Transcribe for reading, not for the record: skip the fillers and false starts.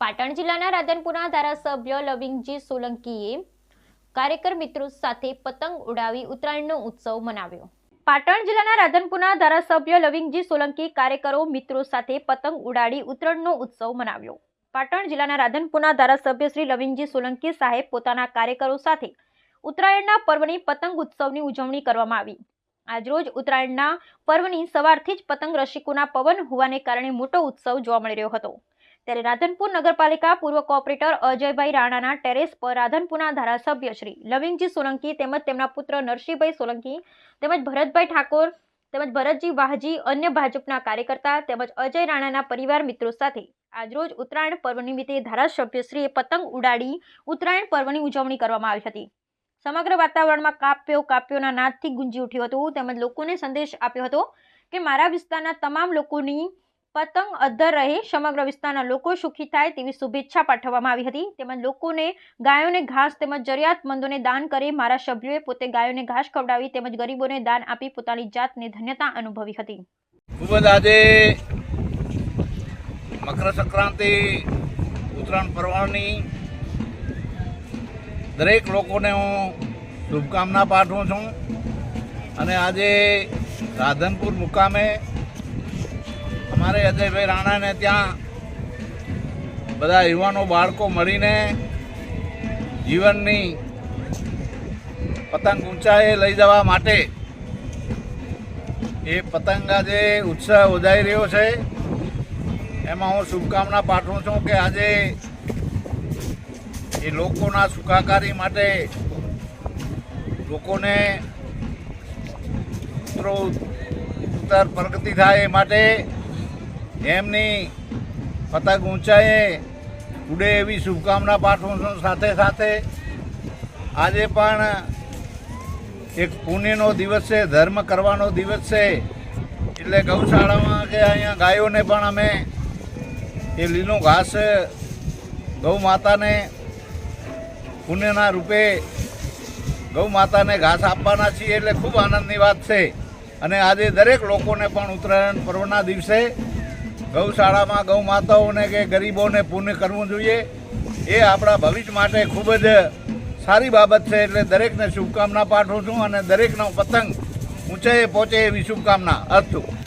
પાટણ જિલ્લાના રાધનપુરના ધારાસભ્ય લવિંગજી સોલંકીએ કાર્યકર મિત્રો સાથે પતંગ ઉડાવી ઉત્તરાયણનો ઉત્સવ મનાવ્યો। પાટણ જિલ્લાના રાધનપુરના ધારાસભ્ય લવિંગજી સોલંકી કાર્યકરો મિત્રો સાથે પતંગ ઉડાડી ઉત્તરાયણનો ઉત્સવ મનાવ્યો। પાટણ જિલ્લાના રાધનપુરના ધારાસભ્ય શ્રી લવિંગજી સોલંકી સાહેબ પોતાના કાર્યકરો સાથે ઉત્તરાયણના પર્વની પતંગ ઉત્સવની ઉજવણી કરવામાં આવી। આજરોજ ઉત્તરાયણના પર્વની સવારથી જ પતંગ રસિકોના પવન હોવાને કારણે મોટો ઉત્સવ જોવા મળી રહ્યો હતો। ત્યારે રાધનપુર નગરપાલિકા પૂર્વ કોર્પોરેટર અજયભાઈ રાણાના ટેરેસ પર રાધનપુરના ધારાસભ્ય શ્રી લવિંગજી સોલંકી તેમજ તેમના પુત્ર નરસિંહભાઈ સોલંકી તેમજ ભરતભાઈ ઠાકોર તેમજ ભરતજી વાહજી અન્ય ભાજપના કાર્યકર્તા તેમજ અજય રાણાના પરિવાર મિત્રો સાથે આજરોજ ઉત્તરાયણ પર્વ નિમિત્તે ધારાસભ્યશ્રીએ પતંગ ઉડાડી ઉત્તરાયણ પર્વની ઉજવણી કરવામાં આવી હતી। સમગ્ર વાતાવરણમાં કાપ્યો કાપ્યોના નાદથી ગુંજી ઉઠ્યું હતું તેમજ લોકોને સંદેશ આપ્યો હતો કે મારા વિસ્તારના તમામ લોકોની પતંગ અદ્ધર રહે, સમગ્ર વિસ્તારના લોકો સુખી થાય તેવી શુભેચ્છા પાઠવવામાં આવી હતી। તેમજ લોકોને ગાયોને ઘાસ તેમજ જરૂરિયાતમંદોને દાન કરે। મારા સભ્યોએ પોતે ગાયોને ઘાસ ખવડાવી તેમજ ગરીબોને દાન આપી પોતાની જાતને ધન્યતા અનુભવી હતી। ખૂબ જ આજે મકર સંક્રાંતિ ઉત્તરાયણ પર્વની દરેક લોકોને હું શુભકામના પાઠવું છું અને આજે રાધનપુર મુકામે અમારે અજયભાઈ રાણાને ત્યાં બધા યુવાનો બાળકો મળીને જીવનની પતંગ ઊંચાઈએ લઈ જવા માટે એ પતંગ આજે ઉત્સાહ વધારી રહ્યો છે। એમાં હું શુભકામના પાઠવું છું કે આજે એ લોકોના સુખાકારી માટે લોકોને ઉત્તર પ્રગતિ થાય એ માટે એમની પતંગ ઊંચાઈએ ઉડે એવી શુભકામના પાઠવું છું। સાથે સાથે આજે પણ એક પુણ્યનો દિવસ છે, ધર્મ કરવાનો દિવસ છે, એટલે ગૌશાળામાં કે અહીંયા ગાયોને પણ અમે એ લીલું ઘાસ ગૌ માતાને પુણ્યના રૂપે ગૌ માતાને ઘાસ આપવાના છીએ એટલે ખૂબ આનંદની વાત છે। અને આજે દરેક લોકોને પણ ઉત્તરાયણ પર્વના દિવસે ગૌશાળામાં ગૌ માતાઓને કે ગરીબોને પુણ્ય કરવું જોઈએ, એ આપણા ભવિષ્ય માટે ખૂબ જ સારી બાબત છે। એટલે દરેકને શુભકામના પાઠવું છું અને દરેકનો પતંગ ઊંચાઈએ પહોંચે એવી શુભકામના અર્થું।